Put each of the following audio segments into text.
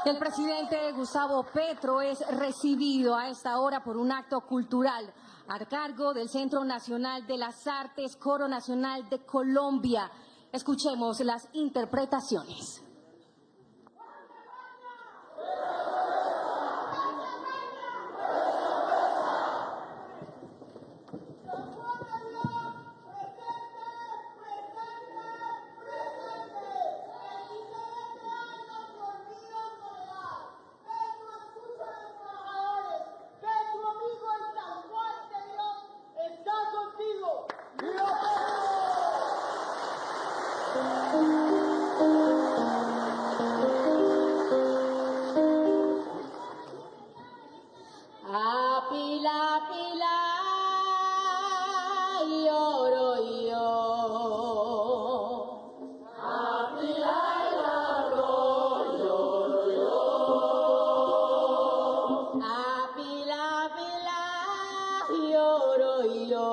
El presidente Gustavo Petro es recibido a esta hora por un acto cultural a cargo del Centro Nacional de las Artes, Coro Nacional de Colombia. Escuchemos las interpretaciones. Pila, pila, lloro yo. A pila y arroz, lloro yo. A pila, pila, lloro yo.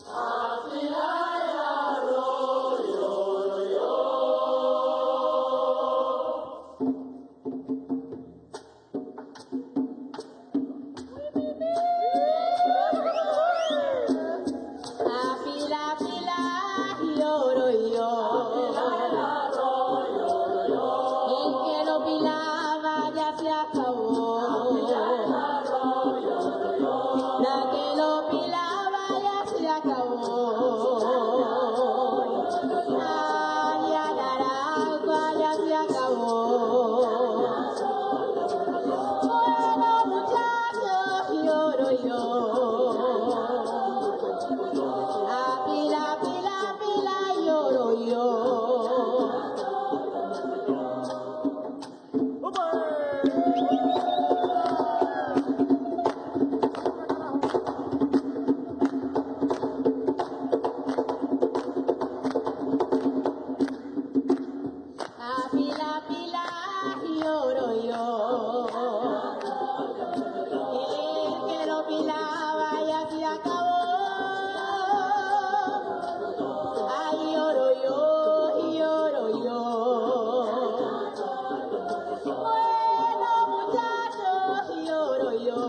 A pila y arroz, lloro yo. La que lo pilaba ya se acabó. Ay, a Naranja ya se acabó. Bueno, muchachos, lloro yo. A pila, pila, pila, lloro yo. El que lo pilaba ya se acabó. Ay, lloro yo, lloro yo. Bueno, muchachos, lloro yo.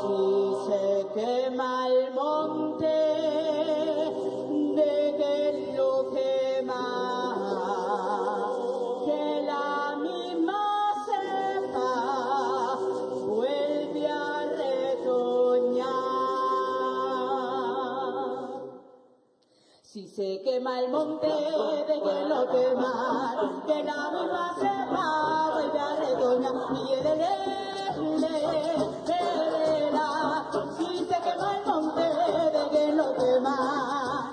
Si se quema el monte, de que lo quema. Si se quema el monte, de que lo quemar, que la misma cepa vuelve a retoñar. Y si se quema el monte, de que lo quemar.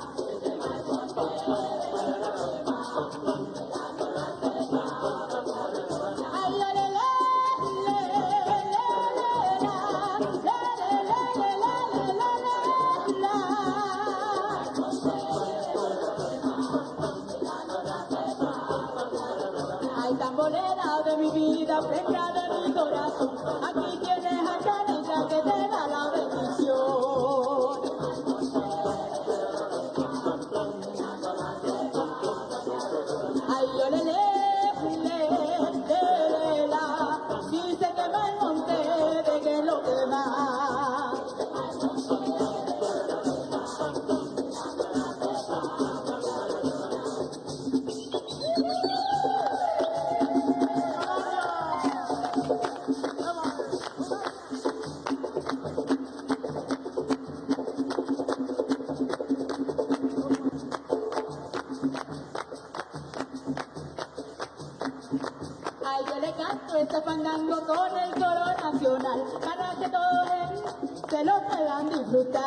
Tambolera de mi vida, flecha de mi corazón, aquí tienes a Caneca que te da la bendición. Ay, yo le la, si se quema el monte, de que lo quema. Ay, yo le canto este fandango con el coro nacional para que todos se lo puedan disfrutar.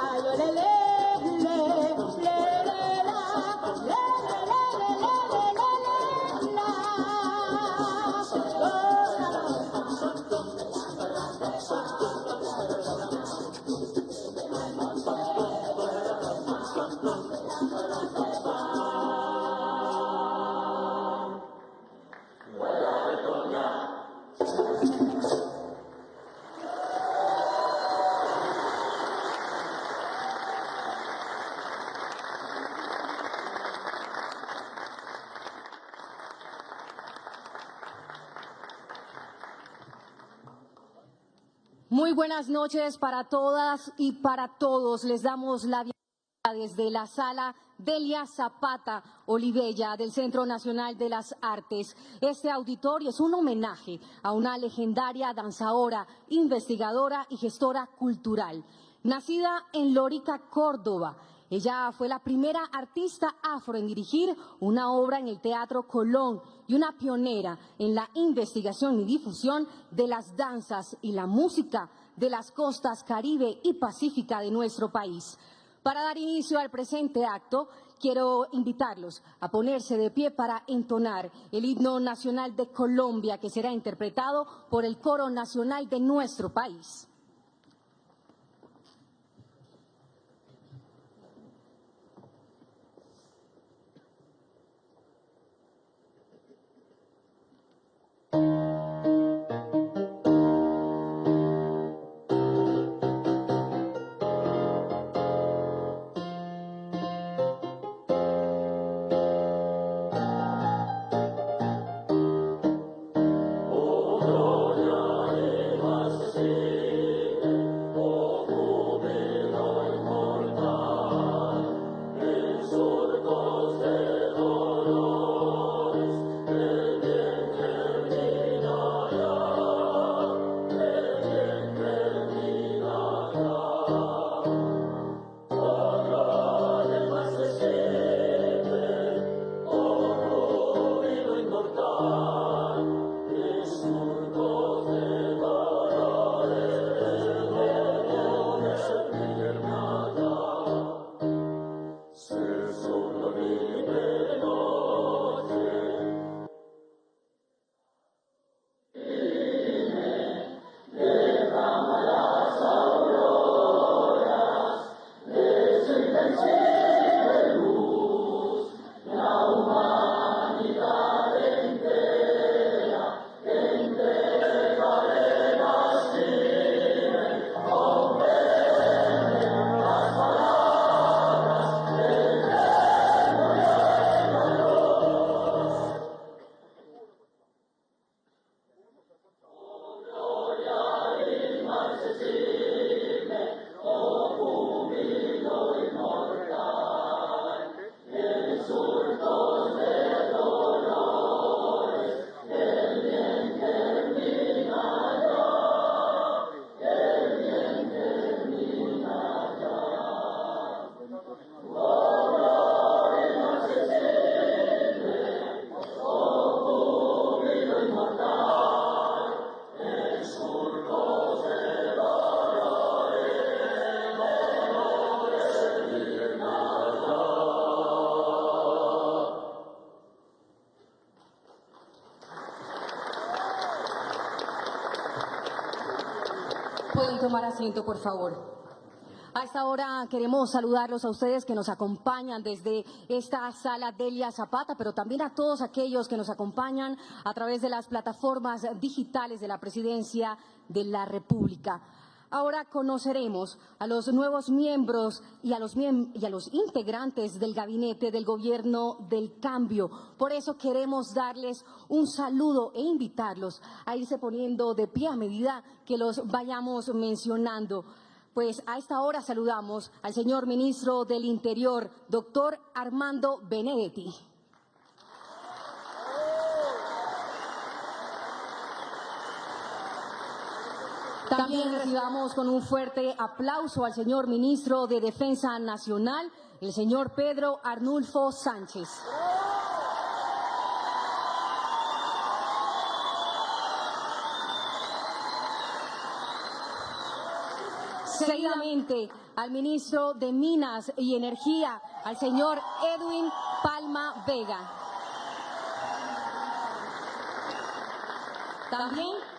Ay, yo le Muy buenas noches para todas y para todos. Les damos la bienvenida desde la sala Delia Zapata Olivella del Centro Nacional de las Artes. Este auditorio es un homenaje a una legendaria danzadora, investigadora y gestora cultural. Nacida en Lorica, Córdoba, ella fue la primera artista afro en dirigir una obra en el Teatro Colón y una pionera en la investigación y difusión de las danzas y la música de las costas Caribe y Pacífica de nuestro país. Para dar inicio al presente acto, quiero invitarlos a ponerse de pie para entonar el himno nacional de Colombia, que será interpretado por el Coro Nacional de nuestro país. Pueden tomar asiento, por favor. A esta hora queremos saludarlos a ustedes que nos acompañan desde esta sala Delia Zapata, pero también a todos aquellos que nos acompañan a través de las plataformas digitales de la Presidencia de la República. Ahora conoceremos a los nuevos miembros y a los integrantes del gabinete del Gobierno del Cambio. Por eso queremos darles un saludo e invitarlos a irse poniendo de pie a medida que los vayamos mencionando. Pues a esta hora saludamos al señor Ministro del Interior, doctor Armando Benedetti. También recibamos con un fuerte aplauso al señor Ministro de Defensa Nacional, el señor Pedro Arnulfo Sánchez. Seguidamente, al ministro de Minas y Energía, al señor Edwin Palma Vega. También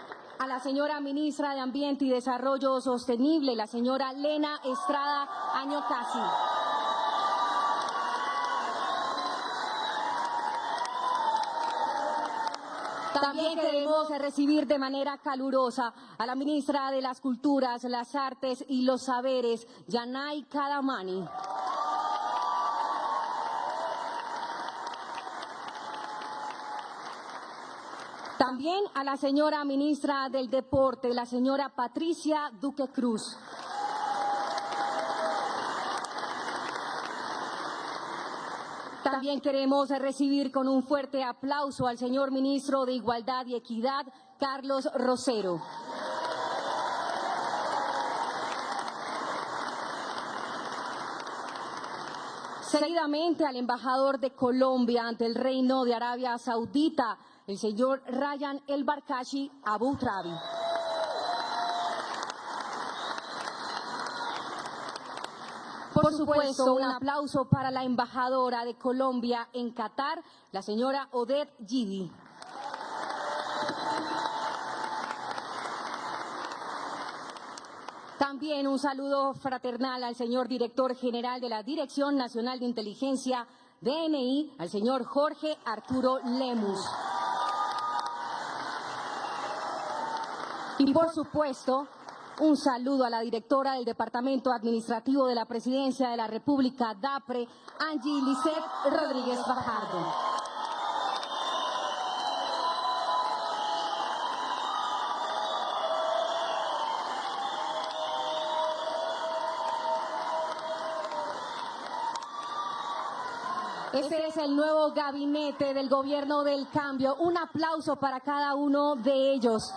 a la señora ministra de Ambiente y Desarrollo Sostenible, la señora Lena Estrada Añocasi. También queremos recibir de manera calurosa a la ministra de las Culturas, las Artes y los Saberes, Yanay Kadamani. También a la señora ministra del Deporte, la señora Patricia Duque Cruz. También queremos recibir con un fuerte aplauso al señor ministro de Igualdad y Equidad, Carlos Rosero. Seguidamente al embajador de Colombia ante el Reino de Arabia Saudita, el señor Ryan El Barkashi Abu Trabi. Por supuesto, un aplauso para la embajadora de Colombia en Qatar, la señora Odette Gidi. También un saludo fraternal al señor director general de la Dirección Nacional de Inteligencia, DNI, al señor Jorge Arturo Lemus. Y por supuesto, un saludo a la directora del Departamento Administrativo de la Presidencia de la República, DAPRE, Angie Lisset Rodríguez Fajardo. Este es el nuevo gabinete del Gobierno del Cambio. Un aplauso para cada uno de ellos.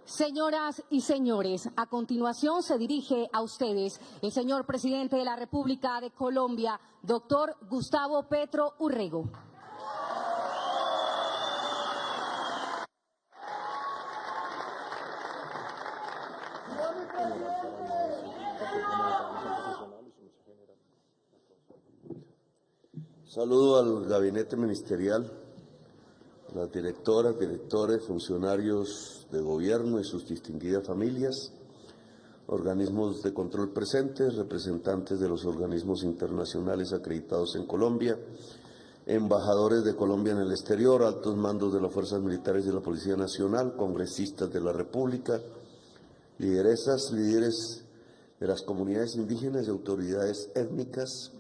Señoras y señores, a continuación se dirige a ustedes el señor presidente de la República de Colombia, doctor Gustavo Petro Urrego. Saludo al gabinete ministerial, las directoras, directores, funcionarios de gobierno y sus distinguidas familias, organismos de control presentes, representantes de los organismos internacionales acreditados en Colombia, embajadores de Colombia en el exterior, altos mandos de las fuerzas militares y de la Policía Nacional, congresistas de la República, lideresas, líderes de las comunidades indígenas y autoridades étnicas,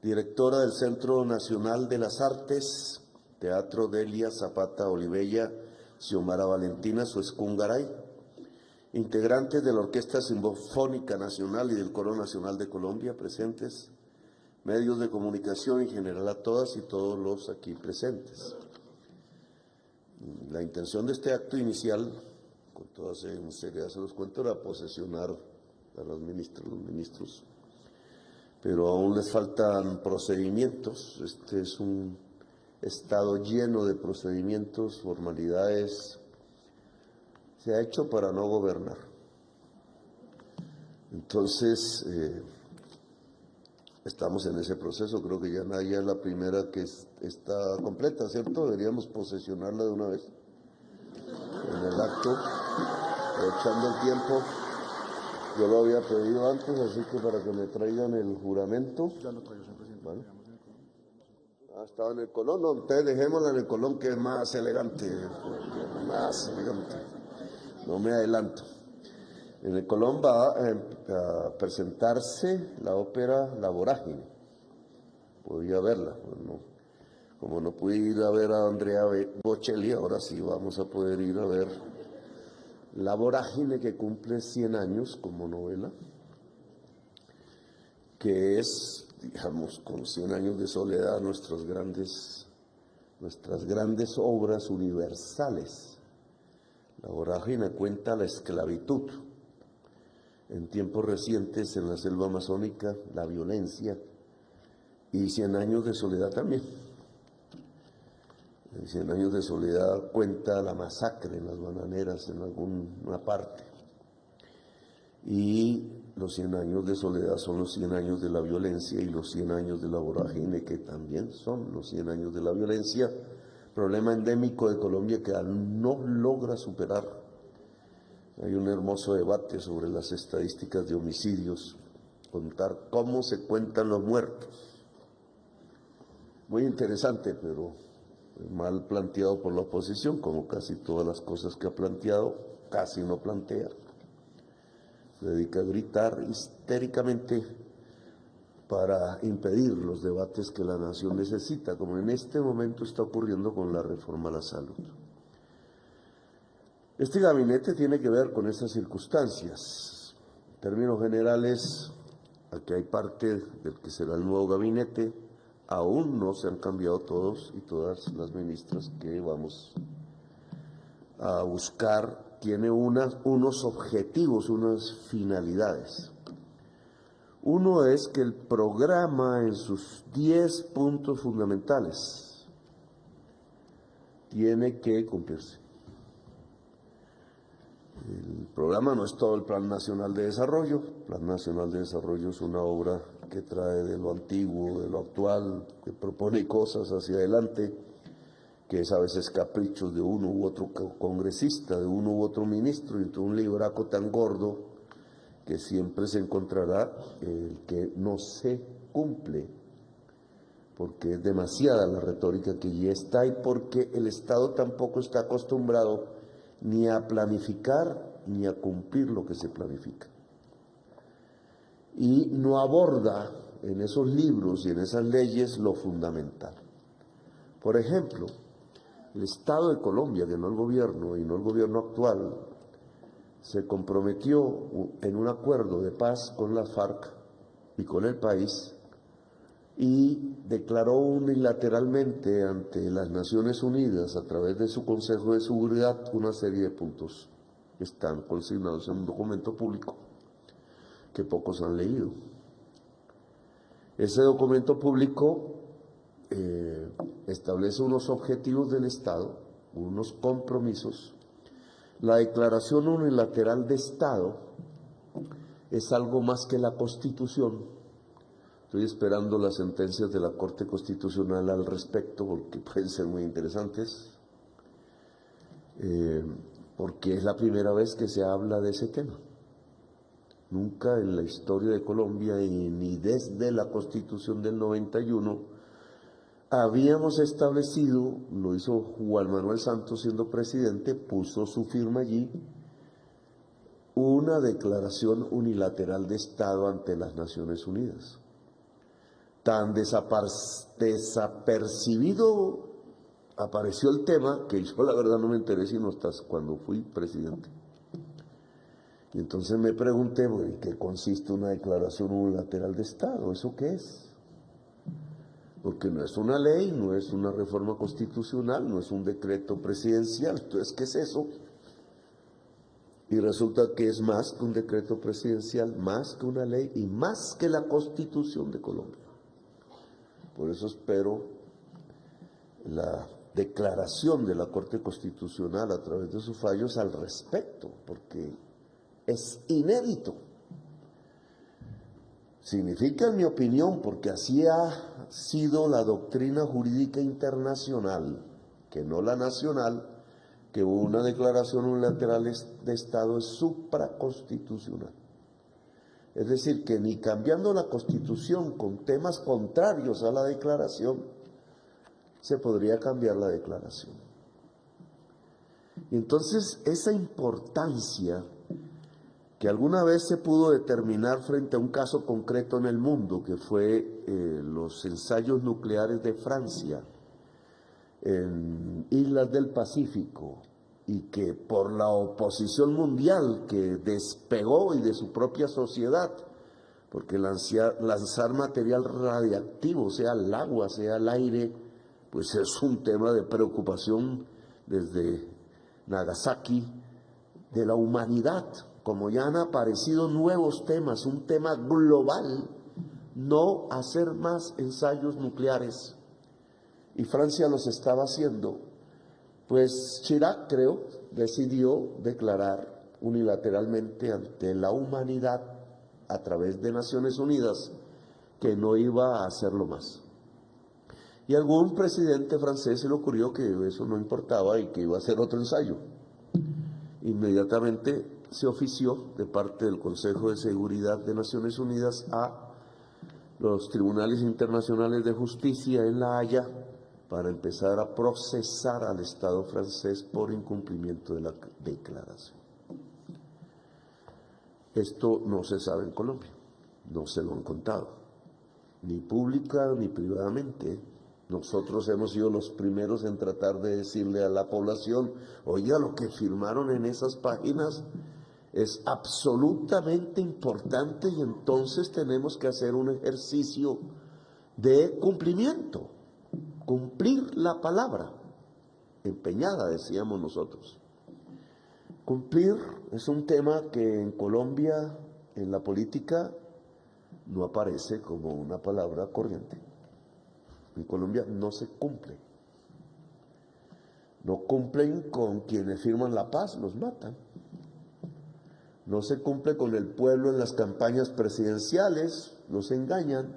directora del Centro Nacional de las Artes, Teatro Delia Zapata Olivella, Xiomara Valentina Suescungaray, integrantes de la Orquesta Sinfónica Nacional y del Coro Nacional de Colombia presentes, medios de comunicación en general a todas y todos los aquí presentes. La intención de este acto inicial, con toda sinceridad se los cuento, era posesionar a los ministros, pero aún les faltan procedimientos. Este es un estado lleno de procedimientos, formalidades. Se ha hecho para no gobernar. Entonces, estamos en ese proceso. Creo que ya Naya es la primera que está completa, ¿cierto? Deberíamos posesionarla de una vez en el acto, aprovechando el tiempo. Yo lo había pedido antes, así que para que me traigan el juramento. Ya lo traigo, señor presidente. Bueno. Estaba en el Colón. No, ustedes dejémosla en el Colón, que es más elegante. Más elegante. No me adelanto. En el Colón va a presentarse la ópera La Vorágine. Podía verla. Bueno, como no pude ir a ver a Andrea Bocelli, ahora sí vamos a poder ir a ver La Vorágine, que cumple 100 años como novela, que es, digamos, con 100 años de soledad, nuestras grandes obras universales. La Vorágine cuenta la esclavitud, en tiempos recientes en la selva amazónica, la violencia, y 100 años de soledad también. 100 años de soledad cuenta la masacre en las bananeras en alguna parte. Y los 100 años de soledad son los 100 años de la violencia, y los 100 años de la vorágine, que también son los 100 años de la violencia, problema endémico de Colombia que no logra superar. Hay un hermoso debate sobre las estadísticas de homicidios, contar cómo se cuentan los muertos. Muy interesante, pero mal planteado por la oposición, como casi todas las cosas que ha planteado, casi no plantea. se dedica a gritar histéricamente para impedir los debates que la nación necesita, como en este momento está ocurriendo con la reforma a la salud. Este gabinete tiene que ver con estas circunstancias. En términos generales, aquí hay parte del que será el nuevo gabinete. Aún no se han cambiado todos y todas las ministras que vamos a buscar. Tiene unos objetivos, unas finalidades. Uno es que el programa en sus 10 puntos fundamentales tiene que cumplirse. El programa no es todo el Plan Nacional de Desarrollo. El Plan Nacional de Desarrollo es una obra que trae de lo antiguo, de lo actual, que propone cosas hacia adelante, que es a veces caprichos de uno u otro congresista, de uno u otro ministro, y un libraco tan gordo que siempre se encontrará el que no se cumple, porque es demasiada la retórica que ya está y porque el Estado tampoco está acostumbrado ni a planificar ni a cumplir lo que se planifica. Y no aborda en esos libros y en esas leyes lo fundamental. Por ejemplo, el Estado de Colombia, que no el gobierno y no el gobierno actual, se comprometió en un acuerdo de paz con las FARC y con el país y declaró unilateralmente ante las Naciones Unidas a través de su Consejo de Seguridad una serie de puntos que están consignados en un documento público que pocos han leído. Ese documento público establece unos objetivos del Estado, unos compromisos. La declaración unilateral de Estado es algo más que la Constitución. Estoy esperando las sentencias de la Corte Constitucional al respecto porque pueden ser muy interesantes, porque es la primera vez que se habla de ese tema. Nunca en la historia de Colombia y ni desde la Constitución del 91 habíamos establecido, lo hizo Juan Manuel Santos siendo presidente, puso su firma allí, una declaración unilateral de Estado ante las Naciones Unidas. Tan desapercibido apareció el tema que yo la verdad no me enteré sino hasta cuando fui presidente. Y entonces me pregunté, ¿en qué consiste una declaración unilateral de Estado? ¿Eso qué es? Porque no es una ley, no es una reforma constitucional, no es un decreto presidencial. Entonces, ¿qué es eso? Y resulta que es más que un decreto presidencial, más que una ley y más que la Constitución de Colombia. Por eso espero la declaración de la Corte Constitucional a través de sus fallos al respecto, porque es inédito. Significa, en mi opinión, porque así ha sido la doctrina jurídica internacional, que no la nacional, que una declaración unilateral de Estado es supraconstitucional. Es decir, que ni cambiando la Constitución con temas contrarios a la declaración, se podría cambiar la declaración. Y entonces, esa importancia que alguna vez se pudo determinar frente a un caso concreto en el mundo, que fue los ensayos nucleares de Francia en islas del Pacífico, y que por la oposición mundial que despegó y de su propia sociedad, porque lanzar material radiactivo, sea el agua, sea el aire, pues es un tema de preocupación desde Nagasaki de la humanidad. Como ya han aparecido nuevos temas, un tema global, no hacer más ensayos nucleares. Y Francia los estaba haciendo. Pues Chirac, creo, decidió declarar unilateralmente ante la humanidad a través de Naciones Unidas que no iba a hacerlo más. Y a algún presidente francés se le ocurrió que eso no importaba y que iba a hacer otro ensayo. Inmediatamente se ofició de parte del Consejo de Seguridad de Naciones Unidas a los tribunales internacionales de justicia en La Haya para empezar a procesar al Estado francés por incumplimiento de la declaración. Esto no se sabe en Colombia, no se lo han contado, ni pública ni privadamente. Nosotros hemos sido los primeros en tratar de decirle a la población, oiga, lo que firmaron en esas páginas es absolutamente importante y entonces tenemos que hacer un ejercicio de cumplimiento, cumplir la palabra, empeñada, decíamos nosotros. Cumplir es un tema que en Colombia, en la política, no aparece como una palabra corriente. En Colombia no se cumple. No cumplen con quienes firman la paz, los matan. No se cumple con el pueblo en las campañas presidenciales, los engañan.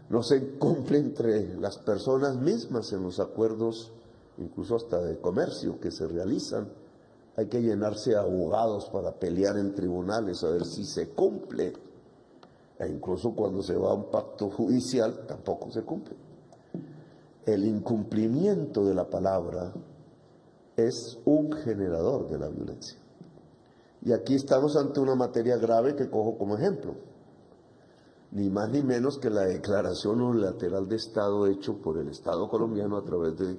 No se cumple entre las personas mismas en los acuerdos, incluso hasta de comercio que se realizan. Hay que llenarse de abogados para pelear en tribunales a ver si se cumple. E incluso cuando se va a un pacto judicial, tampoco se cumple. El incumplimiento de la palabra es un generador de la violencia. Y aquí estamos ante una materia grave que cojo como ejemplo. Ni más ni menos que la declaración unilateral de Estado hecho por el Estado colombiano a través de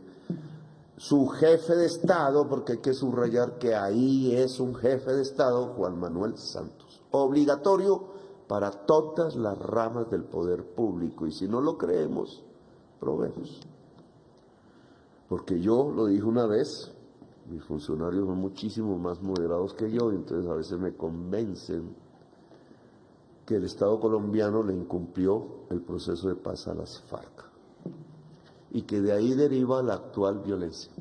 su jefe de Estado, porque hay que subrayar que ahí es un jefe de Estado, Juan Manuel Santos. Obligatorio para todas las ramas del poder público. Y si no lo creemos, probemos. Porque yo lo dije una vez, mis funcionarios son muchísimo más moderados que yo, y entonces a veces me convencen que el Estado colombiano le incumplió el proceso de paz a las FARC y que de ahí deriva la actual violencia.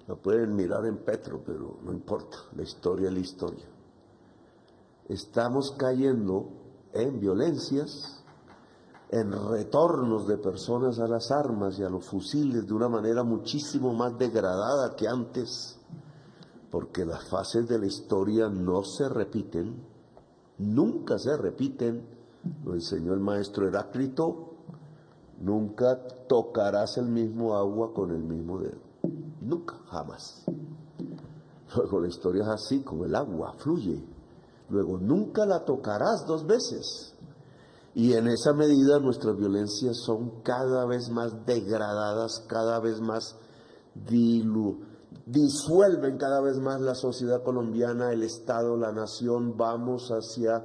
La pueden mirar en Petro, pero no importa, la historia es la historia. Estamos cayendo en violencias, en retornos de personas a las armas y a los fusiles de una manera muchísimo más degradada que antes, porque las fases de la historia no se repiten, nunca se repiten, lo enseñó el maestro Heráclito, nunca tocarás el mismo agua con el mismo dedo, nunca, jamás. Luego la historia es así, como el agua, fluye, luego nunca la tocarás dos veces. Y en esa medida nuestras violencias son cada vez más degradadas, cada vez más disuelven cada vez más la sociedad colombiana, el Estado, la nación. Vamos hacia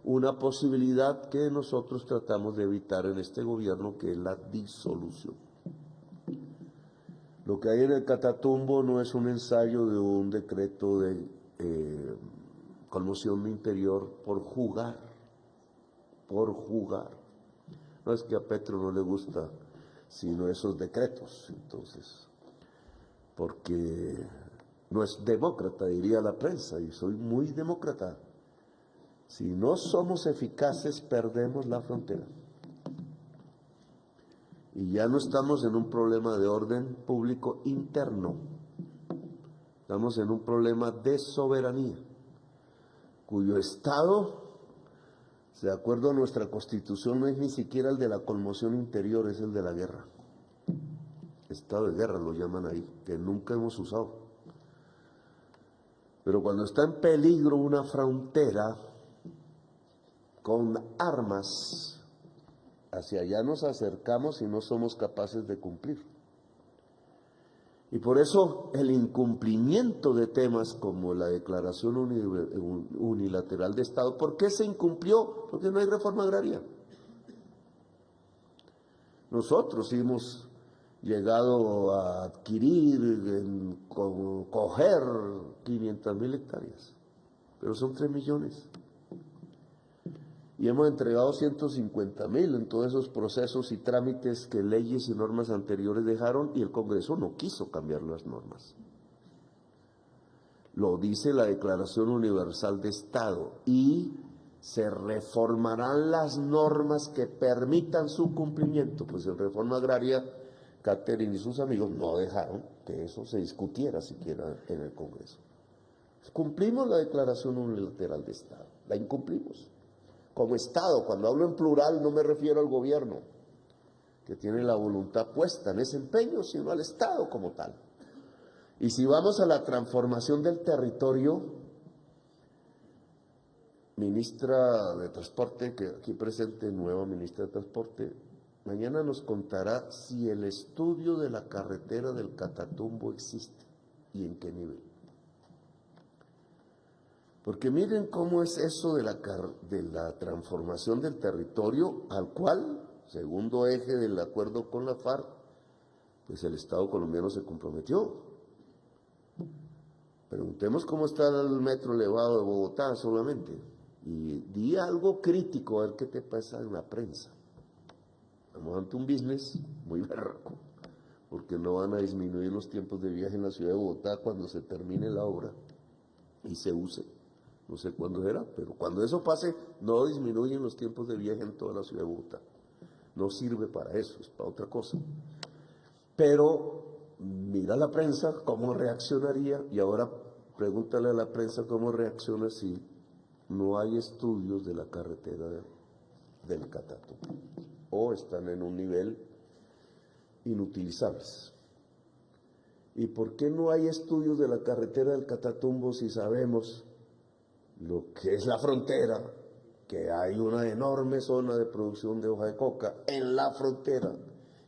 una posibilidad que nosotros tratamos de evitar en este gobierno, que es la disolución. Lo que hay en el Catatumbo no es un ensayo de un decreto de conmoción interior por jugar. No es que a Petro no le gusta sino esos decretos, entonces, porque no es demócrata, diría la prensa, y soy muy demócrata. Si no somos eficaces, perdemos la frontera. Y ya no estamos en un problema de orden público interno, estamos en un problema de soberanía, cuyo Estado, de acuerdo a nuestra Constitución, no es ni siquiera el de la conmoción interior, es el de la guerra. Estado de guerra lo llaman ahí, que nunca hemos usado. Pero cuando está en peligro una frontera con armas, hacia allá nos acercamos y no somos capaces de cumplir. Y por eso el incumplimiento de temas como la declaración unilateral de Estado, ¿por qué se incumplió? Porque no hay reforma agraria. Nosotros hemos llegado a adquirir, coger 500.000 hectáreas, pero son 3 millones. Y hemos entregado 150.000 en todos esos procesos y trámites que leyes y normas anteriores dejaron, y el Congreso no quiso cambiar las normas. Lo dice la Declaración Universal de Estado, y se reformarán las normas que permitan su cumplimiento. Pues en reforma agraria, Catherine y sus amigos no dejaron que eso se discutiera siquiera en el Congreso. Cumplimos la Declaración Unilateral de Estado, la incumplimos. Como Estado, cuando hablo en plural no me refiero al gobierno, que tiene la voluntad puesta en ese empeño, sino al Estado como tal. Y si vamos a la transformación del territorio, ministra de Transporte, que aquí presente, nueva ministra de Transporte, mañana nos contará si el estudio de la carretera del Catatumbo existe y en qué nivel. Porque miren cómo es eso de la transformación del territorio al cual, segundo eje del acuerdo con la FARC, pues el Estado colombiano se comprometió. Preguntemos cómo está el metro elevado de Bogotá solamente y di algo crítico a ver qué te pasa en la prensa. Estamos ante un business muy berraco, porque no van a disminuir los tiempos de viaje en la ciudad de Bogotá cuando se termine la obra y se use. No sé cuándo será, pero cuando eso pase, no disminuyen los tiempos de viaje en toda la ciudad de Bogotá. No sirve para eso, es para otra cosa. Pero mira la prensa cómo reaccionaría y ahora pregúntale a la prensa cómo reacciona si no hay estudios de la carretera del Catatumbo o están en un nivel inutilizables. ¿Y por qué no hay estudios de la carretera del Catatumbo si sabemos lo que es la frontera, que hay una enorme zona de producción de hoja de coca en la frontera,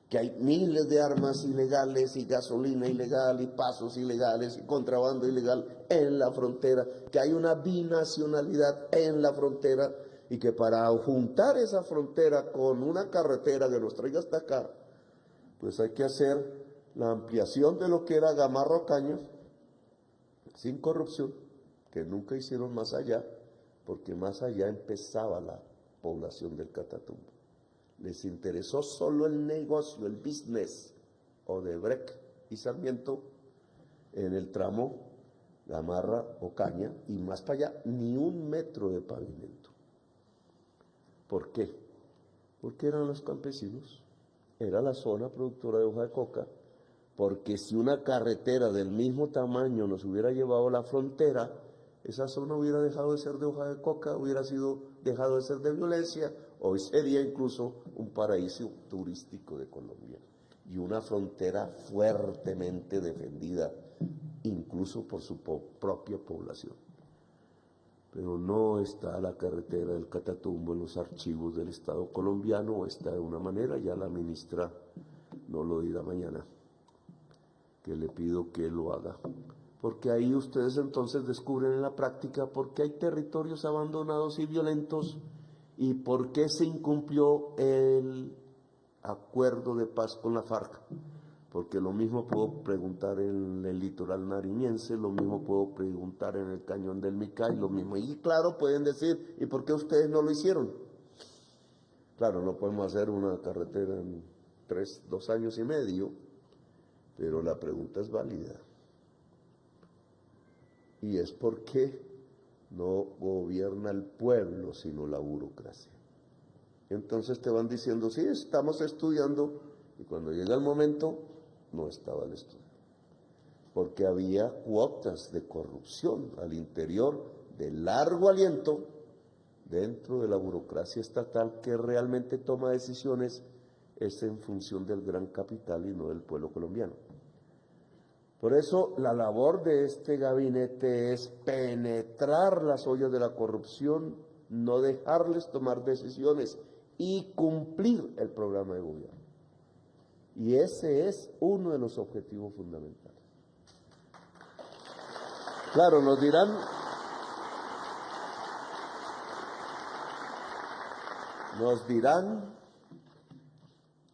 que hay miles de armas ilegales y gasolina ilegal y pasos ilegales y contrabando ilegal en la frontera, que hay una binacionalidad en la frontera y que para juntar esa frontera con una carretera que nos traiga hasta acá, pues hay que hacer la ampliación de lo que era Gamarra Ocaña, sin corrupción, que nunca hicieron más allá, porque más allá empezaba la población del Catatumbo. Les interesó solo el negocio, el business, Odebrecht y Sarmiento, en el tramo Gamarra Ocaña, y más para allá, ni un metro de pavimento. ¿Por qué? Porque eran los campesinos, era la zona productora de hoja de coca, porque si una carretera del mismo tamaño nos hubiera llevado a la frontera, esa zona hubiera dejado de ser de hoja de coca, hubiera dejado de ser de violencia, hoy sería incluso un paraíso turístico de Colombia y una frontera fuertemente defendida, incluso por su propia población. Pero no está la carretera del Catatumbo en los archivos del Estado colombiano, o está de una manera, ya la ministra no lo dirá mañana, que le pido que lo haga. Porque ahí ustedes entonces descubren en la práctica por qué hay territorios abandonados y violentos y por qué se incumplió el acuerdo de paz con la FARC. Porque lo mismo puedo preguntar en el litoral nariñense, lo mismo puedo preguntar en el cañón del Micay, lo mismo. Y claro, pueden decir, ¿y por qué ustedes no lo hicieron? Claro, no podemos hacer una carretera en 2 años y medio, pero la pregunta es válida. Y es porque no gobierna el pueblo, sino la burocracia. Entonces te van diciendo, sí, estamos estudiando, y cuando llega el momento, no estaba el estudio. Porque había cuotas de corrupción al interior de largo aliento dentro de la burocracia estatal que realmente toma decisiones es en función del gran capital y no del pueblo colombiano. Por eso la labor de este gabinete es penetrar las ollas de la corrupción, no dejarles tomar decisiones y cumplir el programa de gobierno. Y ese es uno de los objetivos fundamentales. Claro, nos dirán,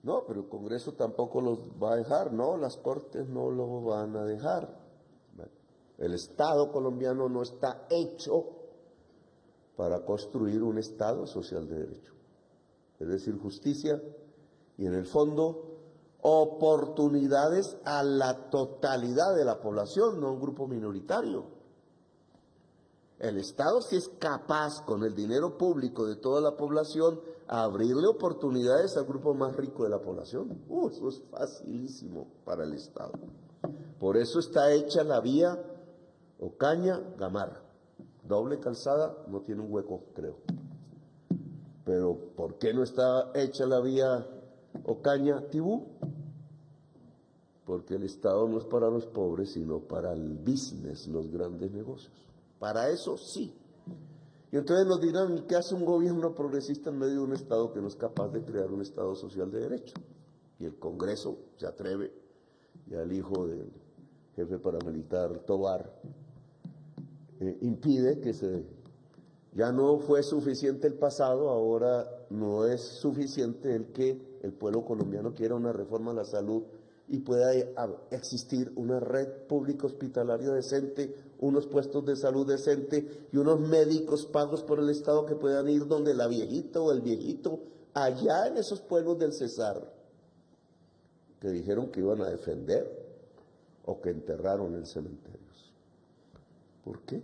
no, pero el Congreso tampoco los va a dejar, no, las Cortes no lo van a dejar. Bueno, el Estado colombiano no está hecho para construir un Estado social de derecho, es decir, justicia y en el fondo oportunidades a la totalidad de la población, no a un grupo minoritario. El Estado sí es capaz, con el dinero público de toda la población, a abrirle oportunidades al grupo más rico de la población. Eso es facilísimo para el Estado. Por eso está hecha la vía Ocaña-Gamarra. Doble calzada, no tiene un hueco, creo. Pero ¿por qué no está hecha la vía Ocaña-Tibú? Porque el Estado no es para los pobres, sino para el business, los grandes negocios. Para eso sí. Y entonces nos dirán, ¿qué hace un gobierno progresista en medio de un Estado que no es capaz de crear un Estado social de derecho? Y el Congreso se atreve, ya el hijo del jefe paramilitar Tobar impide que ya no fue suficiente el pasado, ahora no es suficiente el que el pueblo colombiano quiera una reforma a la salud y pueda existir una red pública hospitalaria decente, unos puestos de salud decente y unos médicos pagos por el Estado que puedan ir donde la viejita o el viejito, allá en esos pueblos del Cesar, que dijeron que iban a defender o que enterraron en cementerios. ¿Por qué?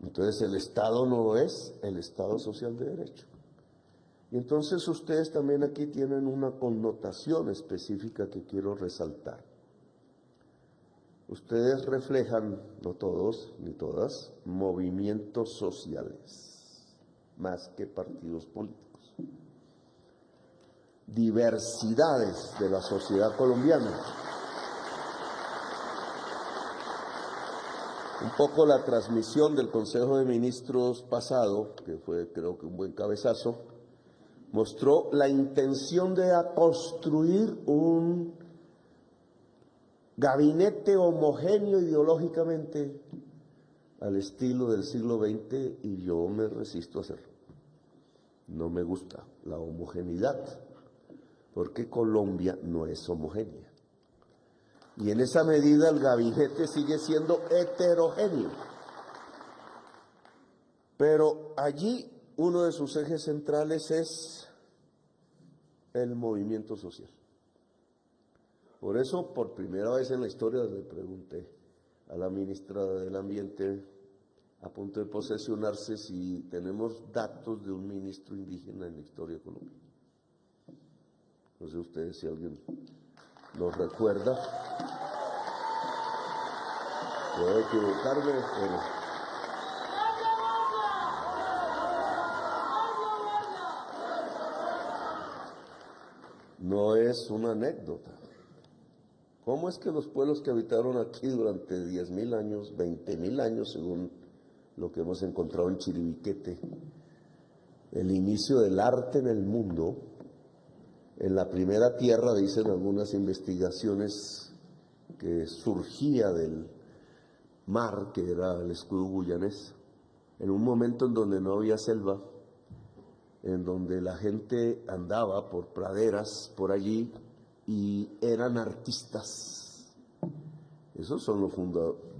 Entonces el Estado no es el Estado social de derecho. Y entonces ustedes también aquí tienen una connotación específica que quiero resaltar. Ustedes reflejan, no todos ni todas, movimientos sociales, más que partidos políticos. Diversidades de la sociedad colombiana. Un poco la transmisión del Consejo de Ministros pasado, que fue creo que un buen cabezazo, mostró la intención de construir un gabinete homogéneo ideológicamente al estilo del siglo XX y yo me resisto a hacerlo. No me gusta la homogeneidad, porque Colombia no es homogénea. Y en esa medida el gabinete sigue siendo heterogéneo. Pero allí uno de sus ejes centrales es el movimiento social. Por eso, por primera vez en la historia, le pregunté a la ministra del Ambiente, a punto de posesionarse, si tenemos datos de un ministro indígena en la historia de Colombia. No sé ustedes si alguien los recuerda. Puedo equivocarme, pero no es una anécdota. ¿Cómo es que los pueblos que habitaron aquí durante 10.000 años, 20.000 años, según lo que hemos encontrado en Chiribiquete, el inicio del arte en el mundo, en la primera tierra, dicen algunas investigaciones, que surgía del mar, que era el escudo guyanés, en un momento en donde no había selva, en donde la gente andaba por praderas, por allí, y eran artistas. Esos son los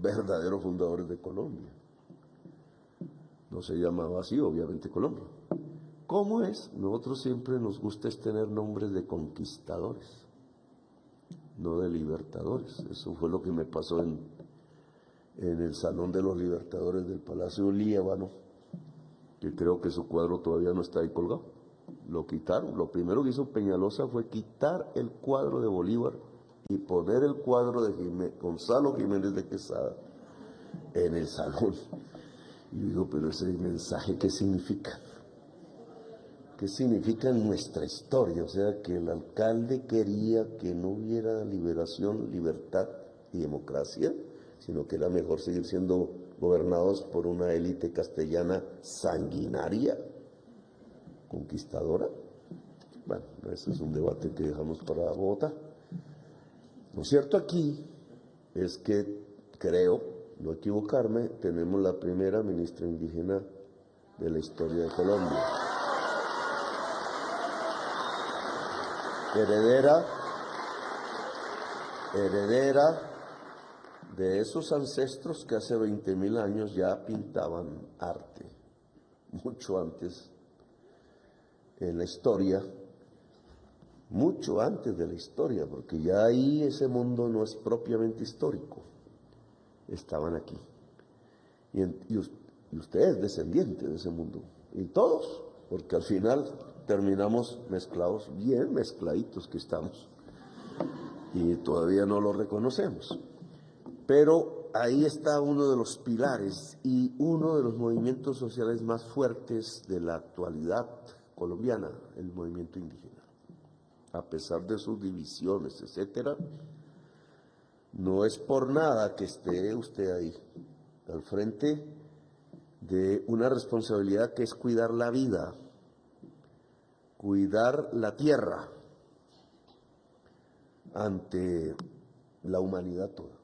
verdaderos fundadores de Colombia. No se llamaba así, obviamente, Colombia. ¿Cómo es? Nosotros siempre nos gusta tener nombres de conquistadores, no de libertadores. Eso fue lo que me pasó en el Salón de los Libertadores del Palacio Líbano, que creo que su cuadro todavía no está ahí colgado. Lo quitaron. Lo primero que hizo Peñalosa fue quitar el cuadro de Bolívar y poner el cuadro de Gonzalo Jiménez de Quesada en el salón. Y digo, pero ese mensaje, ¿qué significa? ¿Qué significa en nuestra historia? O sea, que el alcalde quería que no hubiera liberación, libertad y democracia, sino que era mejor seguir siendo gobernados por una élite castellana sanguinaria, conquistadora. Bueno, ese es un debate que dejamos para Bogotá. Lo cierto aquí es que creo, no equivocarme, tenemos la primera ministra indígena de la historia de Colombia. Heredera de esos ancestros que hace 20.000 años ya pintaban arte, mucho antes en la historia, mucho antes de la historia, porque ya ahí ese mundo no es propiamente histórico, estaban aquí. Y usted es descendiente de ese mundo, y todos, porque al final terminamos mezclados, bien mezcladitos que estamos, y todavía no lo reconocemos. Pero ahí está uno de los pilares y uno de los movimientos sociales más fuertes de la actualidad colombiana, el movimiento indígena. A pesar de sus divisiones, etcétera, no es por nada que esté usted ahí al frente de una responsabilidad que es cuidar la vida, cuidar la tierra ante la humanidad toda.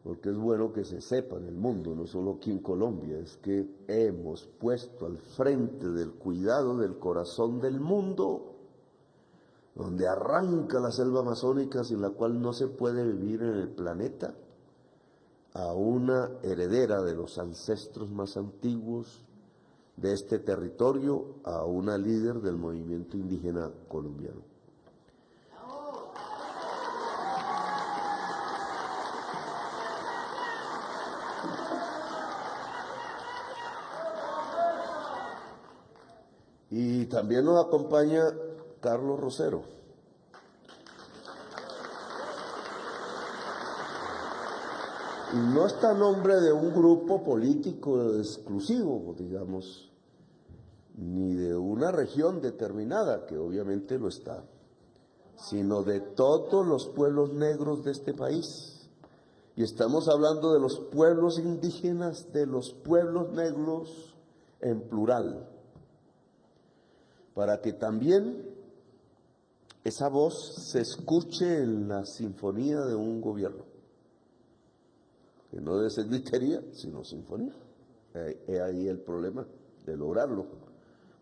Porque es bueno que se sepa en el mundo, no solo aquí en Colombia, es que hemos puesto al frente del cuidado del corazón del mundo, donde arranca la selva amazónica sin la cual no se puede vivir en el planeta, a una heredera de los ancestros más antiguos de este territorio, a una líder del movimiento indígena colombiano. Y también nos acompaña Carlos Rosero. Y no está a nombre de un grupo político exclusivo, digamos, ni de una región determinada, que obviamente lo está, sino de todos los pueblos negros de este país. Y estamos hablando de los pueblos indígenas, de los pueblos negros en plural, para que también esa voz se escuche en la sinfonía de un gobierno, que no debe ser gritería, sino sinfonía. Es ahí el problema de lograrlo.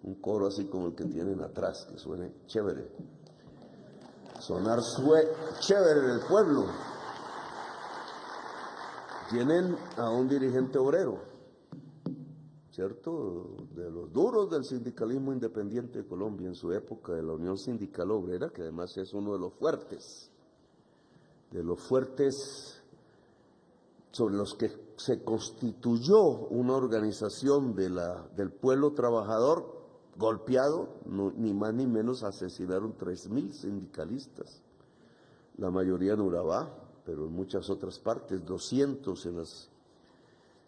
Un coro así como el que tienen atrás, que suene chévere. Sonar chévere en el pueblo. Tienen a un dirigente obrero, ¿cierto? De los duros del sindicalismo independiente de Colombia en su época, de la Unión Sindical Obrera, que además es uno de los fuertes sobre los que se constituyó una organización del pueblo trabajador golpeado, ni más ni menos asesinaron 3.000 sindicalistas, la mayoría en Urabá, pero en muchas otras partes, 200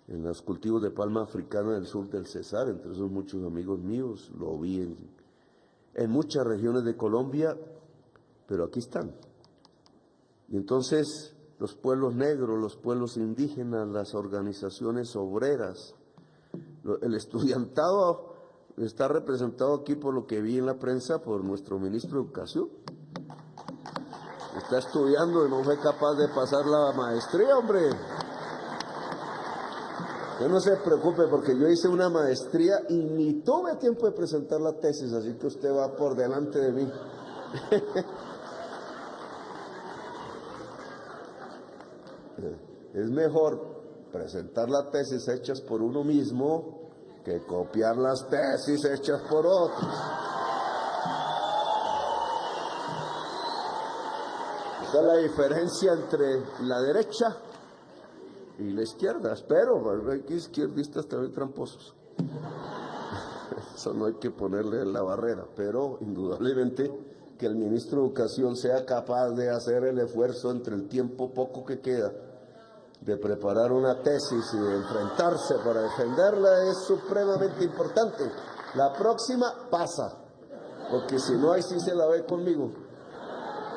en los cultivos de palma africana del sur del Cesar, entre esos muchos amigos míos, lo vi en muchas regiones de Colombia, pero aquí están. Y entonces los pueblos negros, los pueblos indígenas, las organizaciones obreras, el estudiantado está representado aquí por lo que vi en la prensa por nuestro ministro de Educación. Está estudiando y no fue capaz de pasar la maestría, hombre. Usted no se preocupe porque yo hice una maestría y ni tuve tiempo de presentar la tesis, así que usted va por delante de mí. Es mejor presentar las tesis hechas por uno mismo que copiar las tesis hechas por otros. Esa es la diferencia entre la derecha y la izquierda. Espero, hay que izquierdistas también tramposos. Eso no hay que ponerle en la barrera, pero indudablemente que el ministro de Educación sea capaz de hacer el esfuerzo entre el tiempo poco que queda de preparar una tesis y de enfrentarse para defenderla es supremamente importante. La próxima pasa, porque si no, ahí sí se la ve conmigo.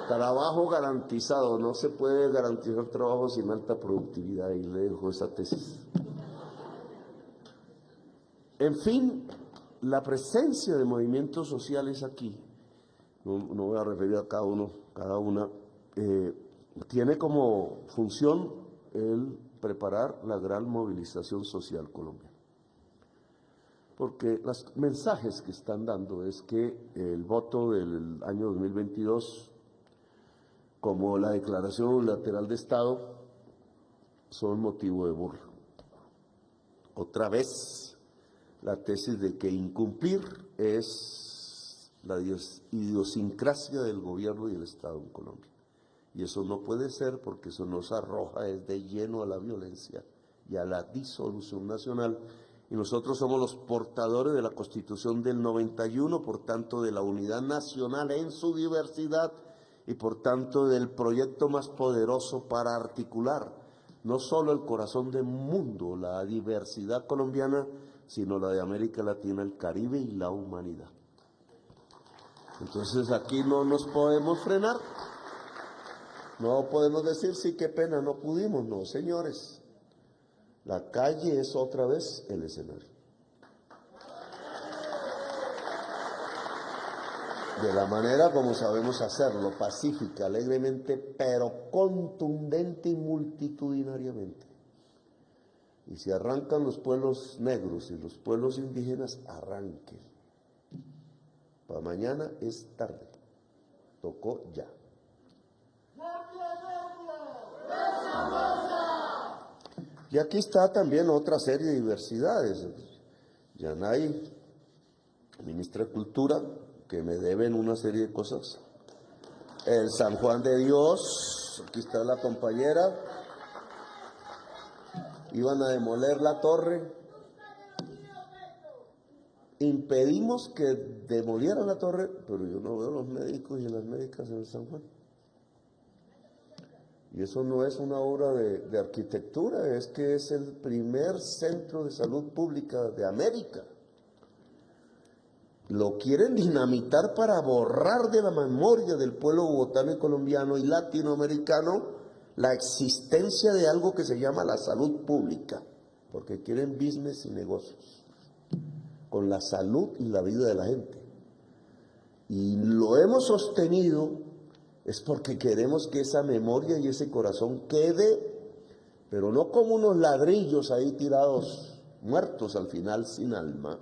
Trabajo garantizado, no se puede garantizar trabajo sin alta productividad, y le dejo esa tesis. En fin, la presencia de movimientos sociales aquí, no voy a referir a cada una, tiene como función el preparar la gran movilización social colombiana. Porque los mensajes que están dando es que el voto del año 2022, como la declaración unilateral de Estado, son motivo de burla. Otra vez, la tesis de que incumplir es la idiosincrasia del gobierno y del Estado en Colombia. Y eso no puede ser, porque eso nos arroja de lleno a la violencia y a la disolución nacional. Y nosotros somos los portadores de la Constitución del 91, por tanto de la unidad nacional en su diversidad y por tanto del proyecto más poderoso para articular no solo el corazón del mundo, la diversidad colombiana, sino la de América Latina, el Caribe y la humanidad. Entonces aquí no nos podemos frenar. No podemos decir, sí, qué pena, no pudimos. No, señores. La calle es otra vez el escenario. De la manera como sabemos hacerlo, pacífica, alegremente, pero contundente y multitudinariamente. Y si arrancan los pueblos negros y los pueblos indígenas, arranquen. Para mañana es tarde. Tocó ya. Y aquí está también otra serie de diversidades. Yanay, ministra de Cultura, que me deben una serie de cosas. El San Juan de Dios, aquí está la compañera. Iban a demoler la torre. Impedimos que demolieran la torre, pero yo no veo los médicos y las médicas en el San Juan. Y eso no es una obra de arquitectura, es que es el primer centro de salud pública de América. Lo quieren dinamitar para borrar de la memoria del pueblo bogotano y colombiano y latinoamericano la existencia de algo que se llama la salud pública, porque quieren business y negocios con la salud y la vida de la gente. Y lo hemos sostenido es porque queremos que esa memoria y ese corazón quede, pero no como unos ladrillos ahí tirados, muertos al final sin alma,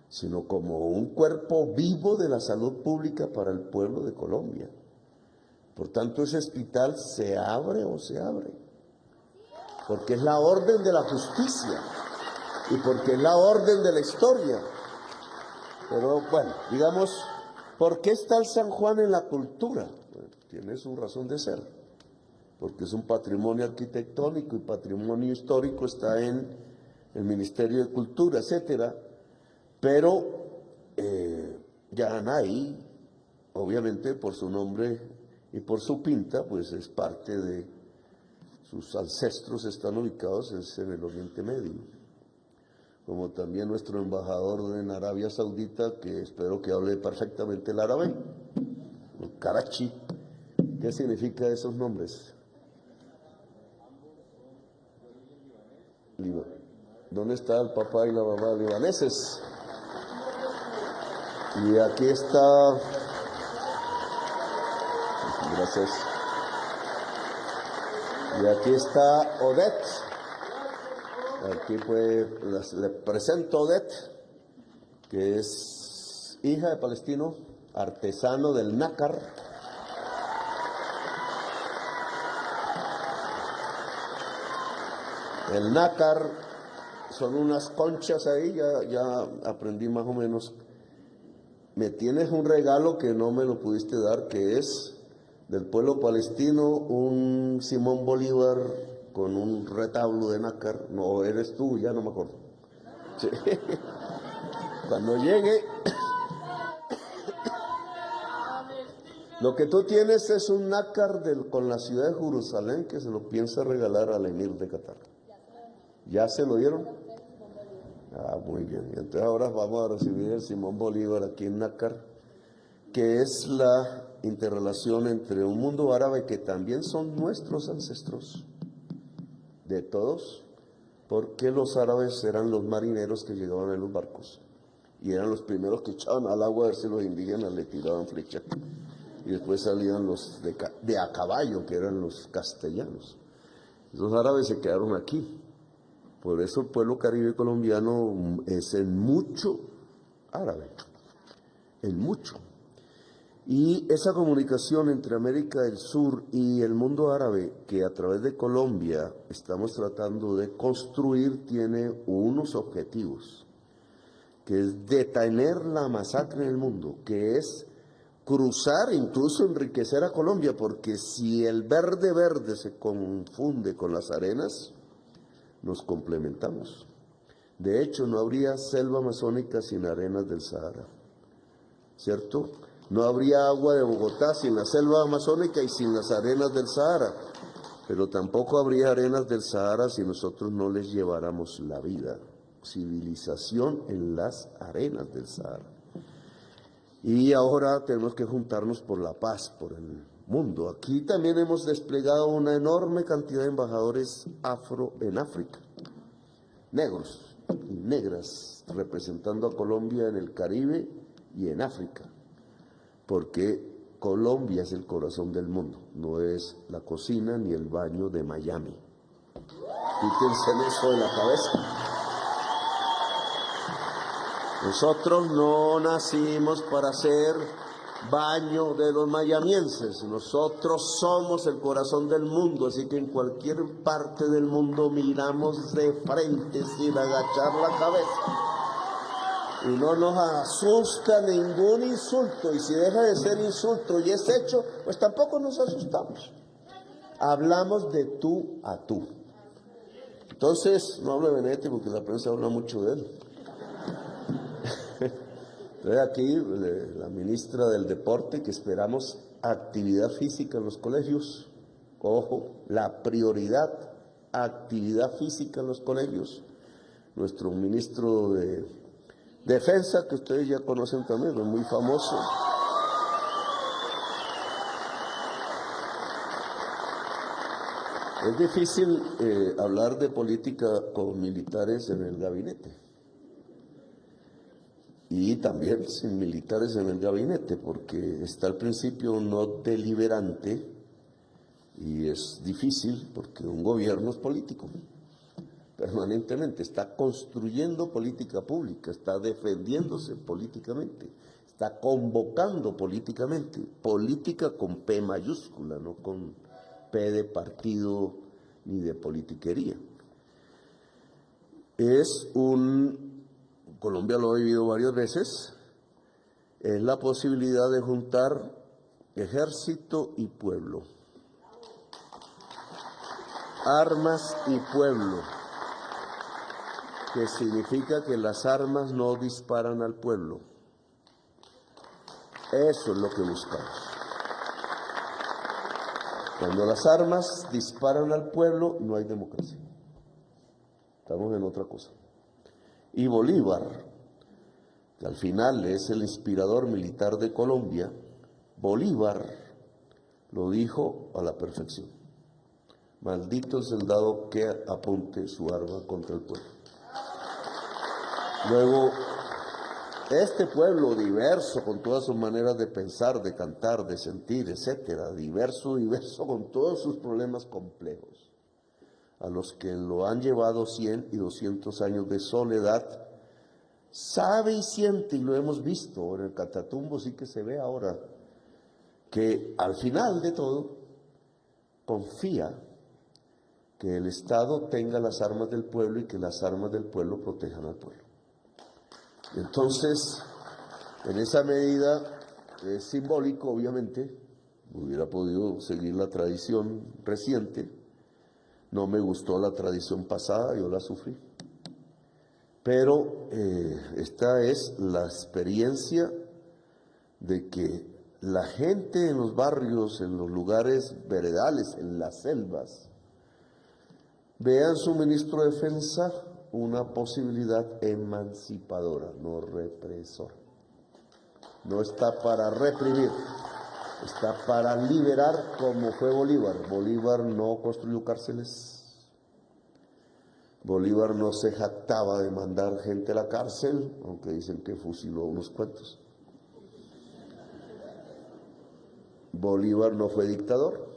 sino como un cuerpo vivo de la salud pública para el pueblo de Colombia. Por tanto, ese hospital se abre o se abre, porque es la orden de la justicia y porque es la orden de la historia. Pero bueno, digamos, ¿por qué está el San Juan en la cultura? Bueno, tiene su razón de ser, porque es un patrimonio arquitectónico y patrimonio histórico, está en el Ministerio de Cultura, etcétera. Pero Yanay, obviamente por su nombre y por su pinta, pues es parte de sus ancestros, están ubicados en el Oriente Medio. Como también nuestro embajador en Arabia Saudita, que espero que hable perfectamente el árabe, Karachi. ¿Qué significa esos nombres? ¿Dónde está el papá y la mamá libaneses? Y aquí está, gracias, y aquí está Odette. Aquí pues le presento a Odette, que es hija de palestino, artesano del nácar. El nácar son unas conchas ahí, ya aprendí más o menos. Me tienes un regalo que no me lo pudiste dar, que es del pueblo palestino, un Simón Bolívar con un retablo de nácar. No, eres tú, ya no me acuerdo. Sí. Cuando llegue, lo que tú tienes es un nácar con la ciudad de Jerusalén que se lo piensa regalar al emir de Qatar. ¿Ya se lo dieron? Ah, muy bien. Y entonces ahora vamos a recibir el Simón Bolívar aquí en Nácar, que es la interrelación entre un mundo árabe que también son nuestros ancestros, de todos, porque los árabes eran los marineros que llegaban en los barcos y eran los primeros que echaban al agua a ver si los indígenas le tiraban flecha, y después salían los de a caballo, que eran los castellanos. Los árabes se quedaron aquí. Por eso el pueblo caribe colombiano es en mucho árabe, en mucho. Y esa comunicación entre América del Sur y el mundo árabe, que a través de Colombia estamos tratando de construir, tiene unos objetivos, que es detener la masacre en el mundo, que es cruzar, incluso enriquecer a Colombia, porque si el verde se confunde con las arenas, nos complementamos. De hecho, no habría selva amazónica sin arenas del Sahara, ¿cierto? No habría agua de Bogotá sin la selva amazónica y sin las arenas del Sahara, pero tampoco habría arenas del Sahara si nosotros no les lleváramos la vida. Civilización en las arenas del Sahara. Y ahora tenemos que juntarnos por la paz, por el mundo. Aquí también hemos desplegado una enorme cantidad de embajadores afro en África. negros y negras, representando a Colombia en el Caribe y en África, porque Colombia es el corazón del mundo, no es la cocina ni el baño de Miami. Quítense eso de la cabeza. Nosotros no nacimos para ser baño de los mayamienses, nosotros somos el corazón del mundo, así que en cualquier parte del mundo miramos de frente sin agachar la cabeza. Y no nos asusta ningún insulto, y si deja de ser insulto y es hecho, pues tampoco nos asustamos. Hablamos de tú a tú. Entonces, no hable de Benedetti porque la prensa habla mucho de él. Entonces aquí la ministra del Deporte, que esperamos actividad física en los colegios. Ojo, la prioridad, actividad física en los colegios. Nuestro ministro de Defensa, que ustedes ya conocen también, es muy famoso. Es difícil hablar de política con militares en el gabinete. Y también sin militares en el gabinete, porque está al principio no deliberante y es difícil porque un gobierno es político. Permanentemente está construyendo política pública, está defendiéndose políticamente, está convocando políticamente, política con P mayúscula, no con P de partido ni de politiquería. Colombia lo ha vivido varias veces, es la posibilidad de juntar ejército y pueblo, armas y pueblo, que significa que las armas no disparan al pueblo. Eso es lo que buscamos. Cuando las armas disparan al pueblo, no hay democracia. Estamos en otra cosa. Y Bolívar, que al final es el inspirador militar de Colombia, Bolívar lo dijo a la perfección. Maldito el soldado que apunte su arma contra el pueblo. Luego, este pueblo diverso, con todas sus maneras de pensar, de cantar, de sentir, etcétera, diverso con todos sus problemas complejos, a los que lo han llevado 100 y 200 años de soledad, sabe y siente, y lo hemos visto en el Catatumbo, sí que se ve ahora, que al final de todo confía que el Estado tenga las armas del pueblo y que las armas del pueblo protejan al pueblo. Entonces, en esa medida es simbólico, obviamente, hubiera podido seguir la tradición reciente, no me gustó la tradición pasada, yo la sufrí, pero esta es la experiencia de que la gente en los barrios, en los lugares veredales, en las selvas, vean su ministro de Defensa una posibilidad emancipadora, no represora. No está para reprimir, está para liberar, como fue Bolívar. Bolívar no construyó cárceles, Bolívar no se jactaba de mandar gente a la cárcel, aunque dicen que fusiló unos cuantos. Bolívar no fue dictador.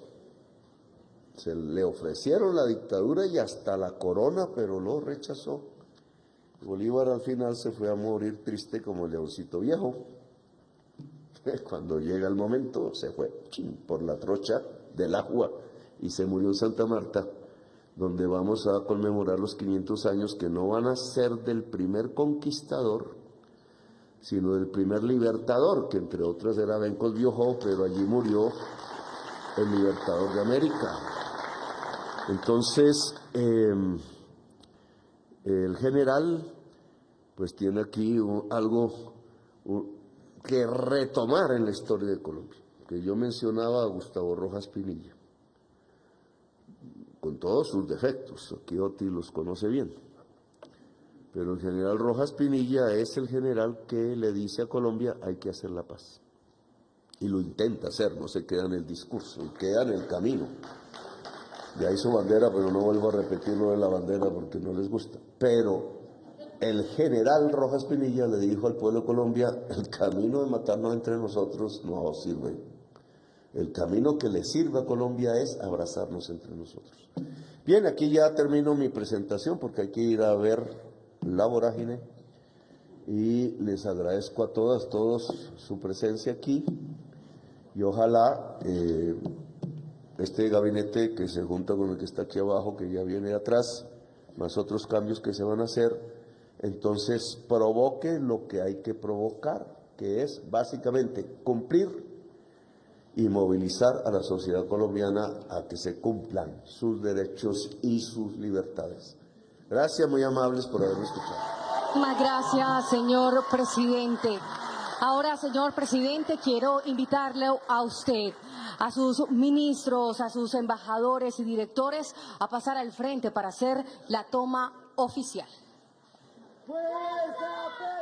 Se le ofrecieron la dictadura y hasta la corona, pero lo rechazó. Bolívar al final se fue a morir triste como el leoncito viejo. Cuando llega el momento, se fue por la trocha del agua y se murió en Santa Marta, donde vamos a conmemorar los 500 años que no van a ser del primer conquistador, sino del primer libertador, que entre otras era Bencos Biojó, pero allí murió el libertador de América. Entonces, el general pues tiene aquí algo que retomar en la historia de Colombia, que yo mencionaba a Gustavo Rojas Pinilla, con todos sus defectos, aquí Oti los conoce bien, pero el general Rojas Pinilla es el general que le dice a Colombia hay que hacer la paz, y lo intenta hacer, no se queda en el discurso, y queda en el camino. De ahí su bandera, pero no vuelvo a repetir lo de la bandera porque no les gusta. Pero el general Rojas Pinilla le dijo al pueblo de Colombia, el camino de matarnos entre nosotros no sirve. El camino que le sirve a Colombia es abrazarnos entre nosotros. Bien, aquí ya termino mi presentación porque hay que ir a ver la vorágine. Y les agradezco a todos su presencia aquí. Y ojalá este gabinete que se junta con el que está aquí abajo, que ya viene atrás, más otros cambios que se van a hacer, entonces provoque lo que hay que provocar, que es básicamente cumplir y movilizar a la sociedad colombiana a que se cumplan sus derechos y sus libertades. Gracias, muy amables por haberme escuchado. Muchas gracias, señor presidente. Ahora, señor presidente, quiero invitarle a usted, a sus ministros, a sus embajadores y directores a pasar al frente para hacer la toma oficial. ¡Fuerza!